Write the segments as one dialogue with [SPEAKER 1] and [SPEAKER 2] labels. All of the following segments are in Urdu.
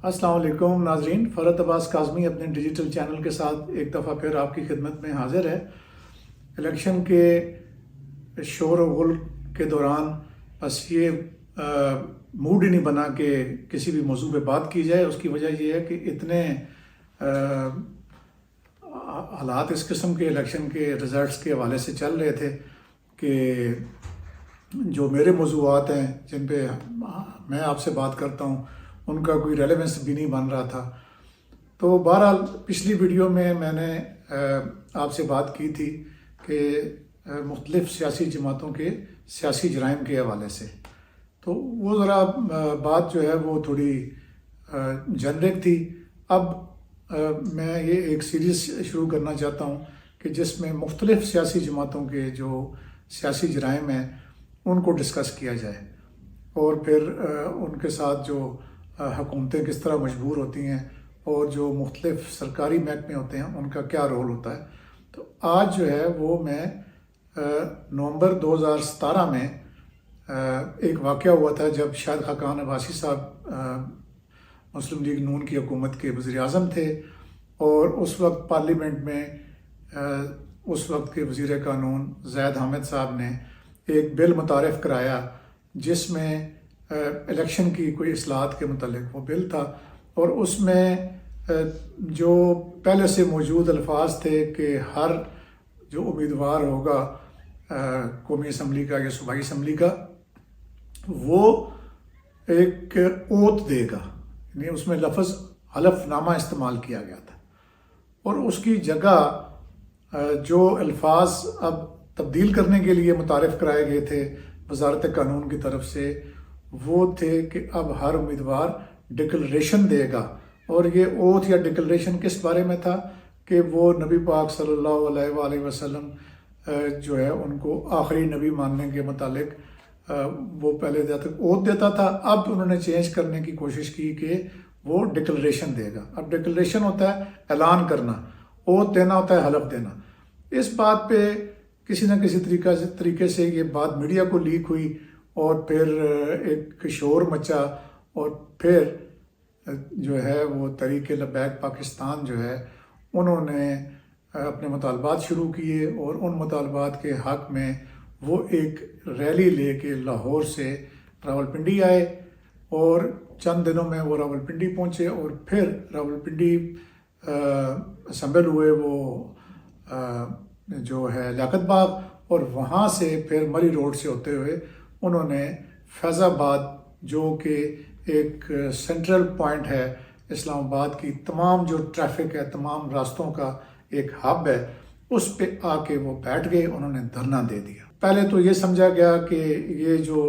[SPEAKER 1] السلام علیکم ناظرین، فرحت عباس کاظمی اپنے ڈیجیٹل چینل کے ساتھ ایک دفعہ پھر آپ کی خدمت میں حاضر ہے۔ الیکشن کے شور و غل کے دوران بس یہ موڈ ہی نہیں بنا کہ کسی بھی موضوع پہ بات کی جائے۔ اس کی وجہ یہ ہے کہ اتنے حالات اس قسم کے الیکشن کے رزلٹس کے حوالے سے چل رہے تھے کہ جو میرے موضوعات ہیں جن پہ میں آپ سے بات کرتا ہوں ان کا کوئی ریلیونس بھی نہیں بن رہا تھا۔ تو بہرحال پچھلی ویڈیو میں نے آپ سے بات کی تھی کہ مختلف سیاسی جماعتوں کے سیاسی جرائم کے حوالے سے، تو وہ ذرا بات جو ہے وہ تھوڑی جنرک تھی۔ اب میں یہ ایک سیریز شروع کرنا چاہتا ہوں کہ جس میں مختلف سیاسی جماعتوں کے جو سیاسی جرائم ہیں ان کو ڈسکس کیا جائے، اور پھر ان کے ساتھ جو حکومتیں کس طرح مجبور ہوتی ہیں اور جو مختلف سرکاری محکمے ہوتے ہیں ان کا کیا رول ہوتا ہے۔ تو آج جو ہے وہ میں نومبر 2017 میں ایک واقعہ ہوا تھا جب شاہد خاقان عباسی صاحب مسلم لیگ نون کی حکومت کے وزیر اعظم تھے، اور اس وقت پارلیمنٹ میں اس وقت کے وزیر قانون زید حامد صاحب نے ایک بل متعارف کرایا جس میں الیکشن کی کوئی اصلاحات کے متعلق وہ بل تھا، اور اس میں جو پہلے سے موجود الفاظ تھے کہ ہر جو امیدوار ہوگا قومی اسمبلی کا یا صوبائی اسمبلی کا وہ ایک اوت دے گا، یعنی اس میں لفظ حلف نامہ استعمال کیا گیا تھا، اور اس کی جگہ جو الفاظ اب تبدیل کرنے کے لیے متعارف کرائے گئے تھے وزارت قانون کی طرف سے وہ تھے کہ اب ہر امیدوار ڈکلریشن دے گا۔ اور یہ اوتھ یا ڈکلریشن کس بارے میں تھا کہ وہ نبی پاک صلی اللہ علیہ وآلہ وسلم جو ہے ان کو آخری نبی ماننے کے متعلق وہ پہلے اوتھ دیتا تھا، اب انہوں نے چینج کرنے کی کوشش کی کہ وہ ڈکلریشن دے گا۔ اب ڈکلریشن ہوتا ہے اعلان کرنا، اوتھ دینا ہوتا ہے حلف دینا۔ اس بات پہ کسی نہ کسی طریقے سے یہ بات میڈیا کو لیک ہوئی، اور پھر ایک شور مچا، اور پھر جو ہے وہ تحریک لبیک پاکستان جو ہے انہوں نے اپنے مطالبات شروع کیے، اور ان مطالبات کے حق میں وہ ایک ریلی لے کے لاہور سے راولپنڈی آئے، اور چند دنوں میں وہ راولپنڈی پہنچے، اور پھر راولپنڈی اسمبل ہوئے وہ جو ہے لیاقت باغ، اور وہاں سے پھر مری روڈ سے ہوتے ہوئے انہوں نے فیض آباد جو کہ ایک سینٹرل پوائنٹ ہے اسلام آباد کی، تمام جو ٹریفک ہے تمام راستوں کا ایک ہب ہے، اس پہ آ کے وہ بیٹھ گئے، انہوں نے دھرنا دے دیا۔ پہلے تو یہ سمجھا گیا کہ یہ جو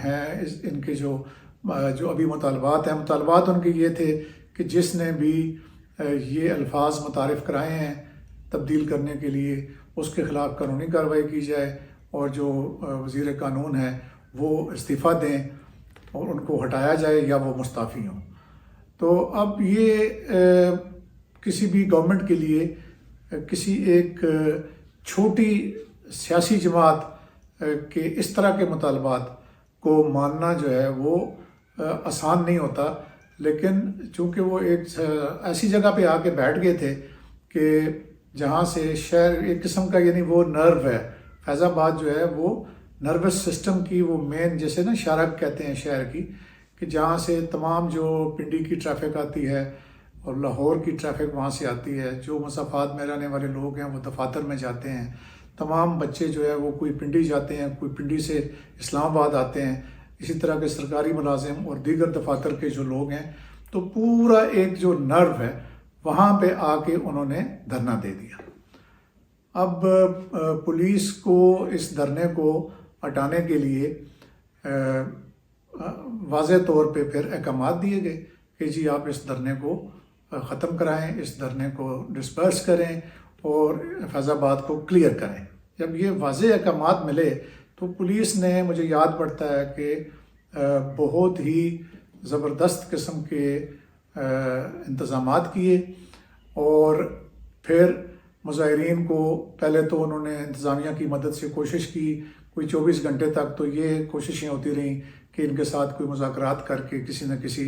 [SPEAKER 1] ہیں ان کے جو ابھی مطالبات ہیں، مطالبات ان کے یہ تھے کہ جس نے بھی یہ الفاظ متعارف کرائے ہیں تبدیل کرنے کے لیے اس کے خلاف قانونی کارروائی کی جائے، اور جو وزیر قانون ہے وہ استعفیٰ دیں اور ان کو ہٹایا جائے یا وہ مستعفی ہوں۔ تو اب یہ کسی بھی گورنمنٹ کے لیے کسی ایک چھوٹی سیاسی جماعت کے اس طرح کے مطالبات کو ماننا جو ہے وہ آسان نہیں ہوتا، لیکن چونکہ وہ ایک ایسی جگہ پہ آ کے بیٹھ گئے تھے کہ جہاں سے شہر ایک قسم کا، یعنی وہ نرو ہے، فیض آباد جو ہے وہ نروس سسٹم کی وہ مین، جیسے نا شارک کہتے ہیں شہر کی، کہ جہاں سے تمام جو پنڈی کی ٹریفک آتی ہے اور لاہور کی ٹریفک وہاں سے آتی ہے، جو مسافات میں رہنے والے لوگ ہیں وہ دفاتر میں جاتے ہیں، تمام بچے جو ہے وہ کوئی پنڈی جاتے ہیں، کوئی پنڈی سے اسلام آباد آتے ہیں، اسی طرح کے سرکاری ملازم اور دیگر دفاتر کے جو لوگ ہیں، تو پورا ایک جو نرو ہے وہاں پہ آ کے انہوں نے دھرنا دے دیا۔ اب پولیس کو اس دھرنے کو ہٹانے کے لیے واضح طور پہ پھر احکامات دیے گئے کہ جی آپ اس دھرنے کو ختم کرائیں، اس دھرنے کو ڈسپرس کریں اور فیض آباد کو کلیئر کریں۔ جب یہ واضح احکامات ملے تو پولیس نے، مجھے یاد پڑتا ہے کہ بہت ہی زبردست قسم کے انتظامات کیے، اور پھر مظاہرین کو پہلے تو انہوں نے انتظامیہ کی مدد سے کوشش کی، کوئی 24 گھنٹے تک تو یہ کوششیں ہوتی رہیں کہ ان کے ساتھ کوئی مذاکرات کر کے کسی نہ کسی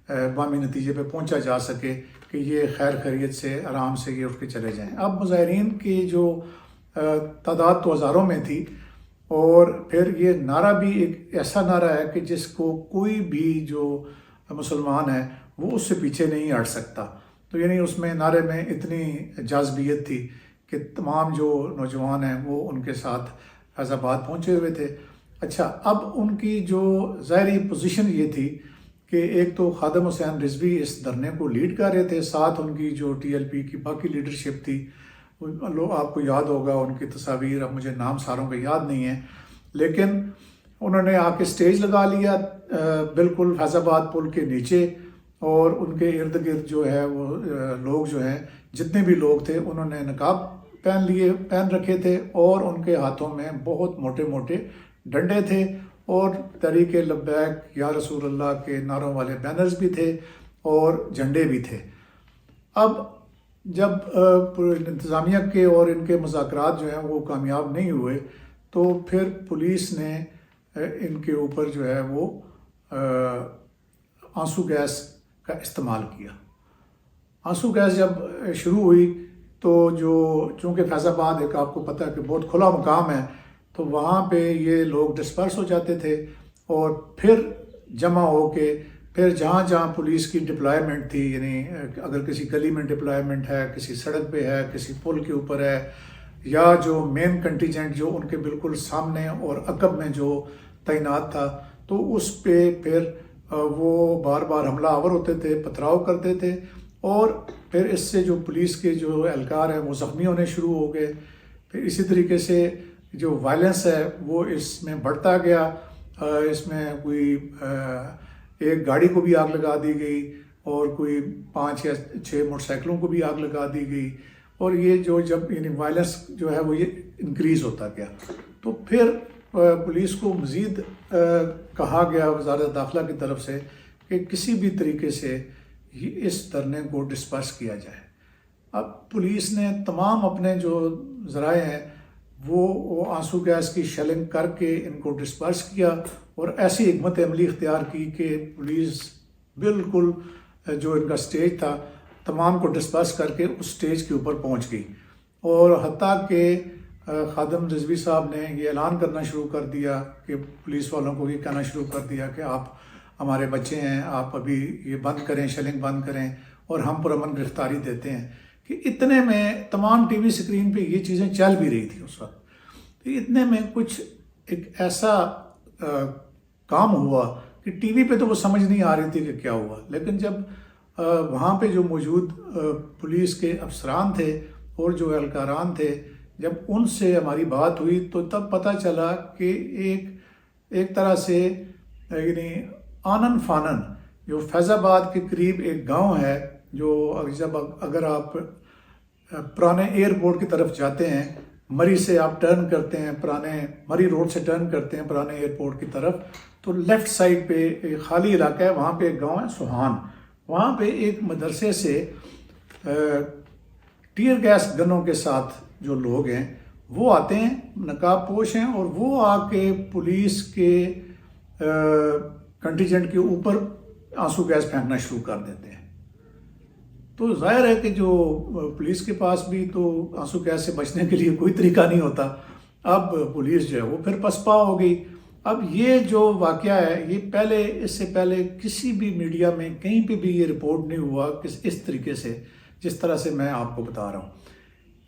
[SPEAKER 1] بامی نتیجے پہ پہنچا جا سکے کہ یہ خیر خیریت سے آرام سے یہ اٹھ کے چلے جائیں۔ اب مظاہرین کی جو تعداد تو ہزاروں میں تھی، اور پھر یہ نعرہ بھی ایک ایسا نعرہ ہے کہ جس کو کوئی بھی جو مسلمان ہے وہ اس سے پیچھے نہیں ہٹ سکتا۔ تو یعنی اس میں نعرے میں اتنی جاذبیت تھی کہ تمام جو نوجوان ہیں وہ ان کے ساتھ فیض آباد پہنچے ہوئے تھے۔ اچھا، اب ان کی جو ظاہری پوزیشن یہ تھی کہ ایک تو خادم حسین رضوی اس دھرنے کو لیڈ کر رہے تھے، ساتھ ان کی جو ٹی ایل پی کی باقی لیڈرشپ تھی، آپ کو یاد ہوگا ان کی تصاویر، اب مجھے نام ساروں کا یاد نہیں ہے، لیکن انہوں نے آ کے سٹیج لگا لیا بالکل فیض آباد پل کے نیچے، اور ان کے ارد گرد جو ہے وہ لوگ جو ہیں، جتنے بھی لوگ تھے انہوں نے نقاب پہن رکھے تھے، اور ان کے ہاتھوں میں بہت موٹے موٹے ڈنڈے تھے، اور تحریک لبیک یا رسول اللہ کے نعروں والے بینرز بھی تھے اور جھنڈے بھی تھے۔ اب جب انتظامیہ کے اور ان کے مذاکرات جو ہیں وہ کامیاب نہیں ہوئے، تو پھر پولیس نے ان کے اوپر جو ہے وہ آنسو گیس کا استعمال کیا۔ آنسو گیس جب شروع ہوئی تو چونکہ فیض آباد ایک آپ کو پتہ ہے کہ بہت کھلا مقام ہے، تو وہاں پہ یہ لوگ ڈسپرس ہو جاتے تھے، اور پھر جمع ہو کے پھر جہاں جہاں پولیس کی ڈپلائمنٹ تھی، یعنی اگر کسی گلی میں ڈپلائمنٹ ہے، کسی سڑک پہ ہے، کسی پل کے اوپر ہے، یا جو مین کنٹیجنٹ جو ان کے بالکل سامنے اور عقب میں جو تعینات تھا، تو اس پہ پھر وہ بار بار حملہ آور ہوتے تھے، پتھراؤ کرتے تھے، اور پھر اس سے جو پولیس کے جو اہلکار ہیں وہ زخمی ہونے شروع ہو گئے۔ پھر اسی طریقے سے جو وائلنس ہے وہ اس میں بڑھتا گیا۔ اس میں کوئی ایک گاڑی کو بھی آگ لگا دی گئی، اور کوئی 5 یا 6 موٹر سائیکلوں کو بھی آگ لگا دی گئی، اور یہ جب یعنی وائلنس جو ہے وہ یہ انکریز ہوتا گیا، تو پھر پولیس کو مزید کہا گیا وزارت داخلہ کی طرف سے کہ کسی بھی طریقے سے اس دھرنے کو ڈسپرس کیا جائے۔ اب پولیس نے تمام اپنے جو ذرائع ہیں وہ آنسو گیس کی شیلنگ کر کے ان کو ڈسپرس کیا، اور ایسی حکمت عملی اختیار کی کہ پولیس بالکل جو ان کا سٹیج تھا تمام کو ڈسپرس کر کے اس سٹیج کے اوپر پہنچ گئی، اور حتیٰ کہ خادم رضوی صاحب نے یہ اعلان کرنا شروع کر دیا کہ پولیس والوں کو یہ کہنا شروع کر دیا کہ آپ ہمارے بچے ہیں، آپ ابھی یہ بند کریں، شیلنگ بند کریں، اور ہم پرامن گرفتاری دیتے ہیں۔ کہ اتنے میں تمام ٹی وی سکرین پہ یہ چیزیں چل بھی رہی تھیں اس وقت، تو اتنے میں کچھ ایک ایسا کام ہوا کہ ٹی وی پہ تو وہ سمجھ نہیں آ رہی تھی کہ کیا ہوا، لیکن جب وہاں پہ جو موجود پولیس کے افسران تھے اور جو اہلکاران تھے، جب ان سے ہماری بات ہوئی تو تب پتہ چلا کہ ایک طرح سے یعنی آنن فانن جو فیض آباد کے قریب ایک گاؤں ہے، جو اگر آپ پرانے ایئرپورٹ کی طرف جاتے ہیں، مری سے آپ ٹرن کرتے ہیں، پرانے مری روڈ سے ٹرن کرتے ہیں پرانے ایئرپورٹ کی طرف، تو لیفٹ سائڈ پہ ایک خالی علاقہ ہے، وہاں پہ ایک گاؤں ہے سوہان، وہاں پہ ایک مدرسے سے ٹیئر گیس گنوں کے ساتھ جو لوگ ہیں وہ آتے ہیں، نقاب پوش ہیں، اور وہ آ کے پولیس کے کنٹیجنٹ کے اوپر آنسو گیس پھینکنا شروع کر دیتے ہیں۔ تو ظاہر ہے کہ جو پولیس کے پاس بھی تو آنسو گیس سے بچنے کے لیے کوئی طریقہ نہیں ہوتا، اب پولیس جو ہے وہ پھر پسپا ہو گئی۔ اب یہ جو واقعہ ہے یہ اس سے پہلے کسی بھی میڈیا میں کہیں پہ بھی یہ رپورٹ نہیں ہوا کہ اس طریقے سے جس طرح سے میں آپ کو بتا رہا ہوں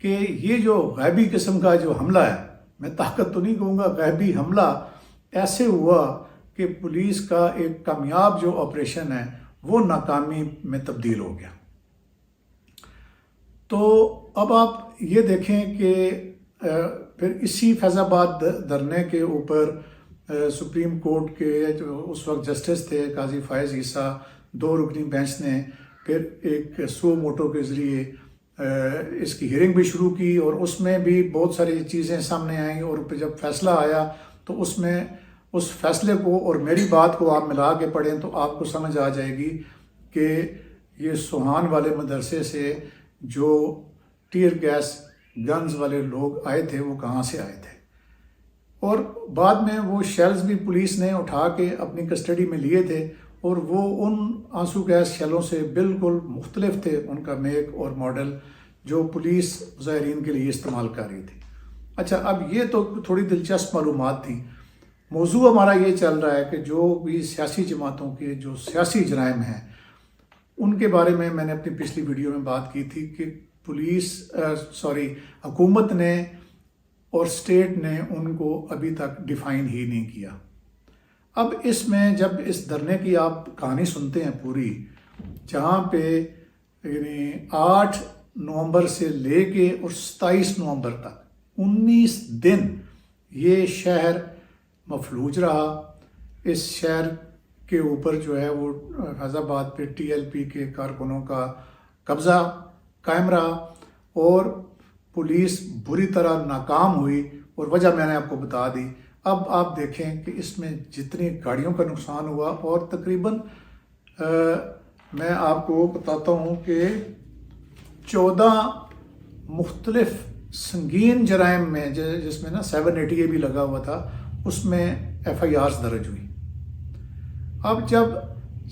[SPEAKER 1] کہ یہ جو غیبی قسم کا جو حملہ ہے، میں طاقت تو نہیں کہوں گا، غیبی حملہ ایسے ہوا کہ پولیس کا ایک کامیاب جو آپریشن ہے وہ ناکامی میں تبدیل ہو گیا۔ تو اب آپ یہ دیکھیں کہ پھر اسی فیض آباد دھرنے کے اوپر سپریم کورٹ کے جو اس وقت جسٹس تھے قاضی فائز عیسیٰ، 2 رکنی بینچ نے پھر ایک سو موٹو کے ذریعے اس کی ہیئرنگ بھی شروع کی، اور اس میں بھی بہت ساری چیزیں سامنے آئیں، اور پھر جب فیصلہ آیا تو اس میں اس فیصلے کو اور میری بات کو آپ ملا کے پڑھیں تو آپ کو سمجھ آ جائے گی کہ یہ سوہان والے مدرسے سے جو ٹیئر گیس گنز والے لوگ آئے تھے وہ کہاں سے آئے تھے، اور بعد میں وہ شیلز بھی پولیس نے اٹھا کے اپنی کسٹڈی میں لیے تھے، اور وہ ان آنسو گیس شیلوں سے بالکل مختلف تھے ان کا میک اور ماڈل جو پولیس مظاہرین کے لیے استعمال کر رہی تھی۔ اچھا، اب یہ تو تھوڑی دلچسپ معلومات تھیں۔ موضوع ہمارا یہ چل رہا ہے کہ جو بھی سیاسی جماعتوں کے جو سیاسی جرائم ہیں ان کے بارے میں نے اپنی پچھلی ویڈیو میں بات کی تھی کہ حکومت نے اور اسٹیٹ نے ان کو ابھی تک ڈیفائن ہی نہیں کیا۔ اب اس میں جب اس دھرنے کی آپ کہانی سنتے ہیں پوری، جہاں پہ یعنی 8 نومبر سے لے کے اور 27 نومبر تک 19 دن یہ شہر مفلوج رہا، اس شہر کے اوپر جو ہے وہ فیض آباد پہ TLP کے کارکنوں کا قبضہ قائم رہا اور پولیس بری طرح ناکام ہوئی، اور وجہ میں نے آپ کو بتا دی۔ اب آپ دیکھیں کہ اس میں جتنی گاڑیوں کا نقصان ہوا، اور تقریباً میں آپ کو بتاتا ہوں کہ 14 مختلف سنگین جرائم میں جس میں 780 بھی لگا ہوا تھا، اس میں FIRs درج ہوئی۔ اب جب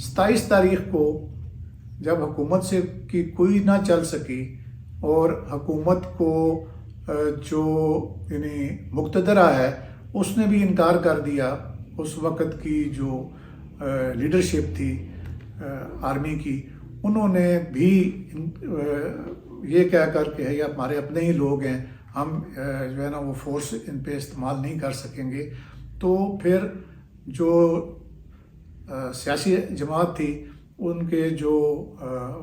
[SPEAKER 1] 27 تاریخ کو جب حکومت سے کی کوئی نہ چل سکی اور حکومت کو جو یعنی مقتدرہ ہے اس نے بھی انکار کر دیا، اس وقت کی جو لیڈرشپ تھی آرمی کی، انہوں نے بھی یہ کہہ کر کہ یہ ہمارے اپنے ہی لوگ ہیں، ہم جو ہے نا وہ فورس ان پہ استعمال نہیں کر سکیں گے۔ تو پھر جو سیاسی جماعت تھی ان کے جو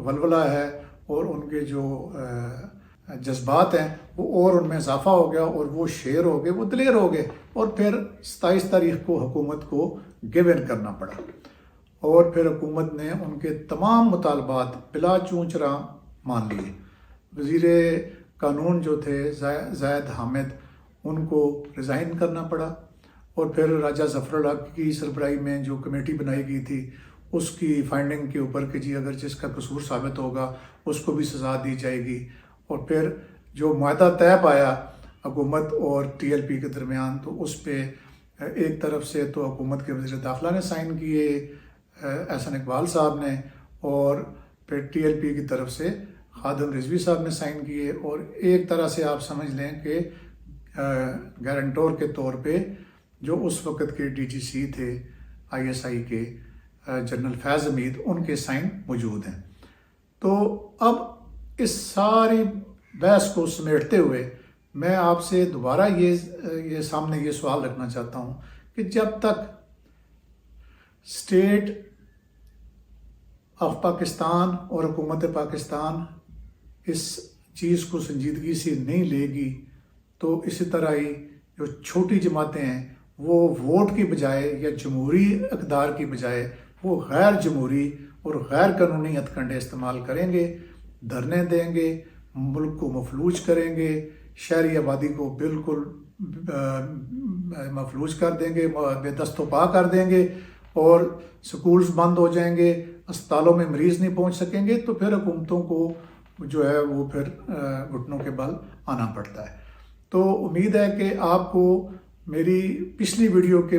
[SPEAKER 1] ولولہ ہے اور ان کے جو جذبات ہیں وہ اور ان میں اضافہ ہو گیا، اور وہ شیر ہو گئے، وہ دلیر ہو گئے، اور پھر 27 تاریخ کو حکومت کو گیو ان کرنا پڑا، اور پھر حکومت نے ان کے تمام مطالبات بلا چوں چراں مان لیے۔ وزیر قانون جو تھے زاہد حامد، ان کو ریزائن کرنا پڑا، اور پھر راجہ ظفر اللہ کی سربراہی میں جو کمیٹی بنائی گئی تھی اس کی فائنڈنگ کے اوپر کہ جی اگر جس کا قصور ثابت ہوگا اس کو بھی سزا دی جائے گی، اور پھر جو معاہدہ طے پایا حکومت اور TLP کے درمیان، تو اس پہ ایک طرف سے تو حکومت کے وزیر داخلہ نے سائن کیے، احسن اقبال صاحب نے، اور پھر TLP کی طرف سے خادم رضوی صاحب نے سائن کیے، اور ایک طرح سے آپ سمجھ لیں کہ گارنٹور کے طور پہ جو اس وقت کے DGC تھے ISI کے جنرل فیض حمید، ان کے سائن موجود ہیں۔ تو اب اس ساری بحث کو سمیٹتے ہوئے میں آپ سے دوبارہ یہ سامنے یہ سوال رکھنا چاہتا ہوں کہ جب تک اسٹیٹ آف پاکستان اور حکومت پاکستان اس چیز کو سنجیدگی سے نہیں لے گی، تو اسی طرح ہی جو چھوٹی جماعتیں ہیں وہ ووٹ کی بجائے یا جمہوری اقدار کی بجائے وہ غیر جمہوری اور غیر قانونی ہتھ کنڈے استعمال کریں گے، دھرنے دیں گے، ملک کو مفلوج کریں گے، شہری آبادی کو بالکل مفلوج کر دیں گے، بے دست و پا کر دیں گے، اور سکولز بند ہو جائیں گے، اسپتالوں میں مریض نہیں پہنچ سکیں گے، تو پھر حکومتوں کو جو ہے وہ پھر گھٹنوں کے بل آنا پڑتا ہے۔ تو امید ہے کہ آپ کو میری پچھلی ویڈیو کے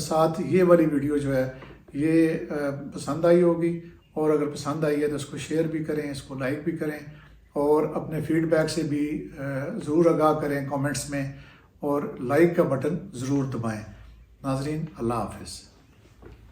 [SPEAKER 1] ساتھ یہ والی ویڈیو جو ہے یہ پسند آئی ہوگی، اور اگر پسند آئی ہے تو اس کو شیئر بھی کریں، اس کو لائک بھی کریں، اور اپنے فیڈ بیک سے بھی ضرور آگاہ کریں کامنٹس میں، اور لائک کا بٹن ضرور دبائیں۔ ناظرین، اللہ حافظ۔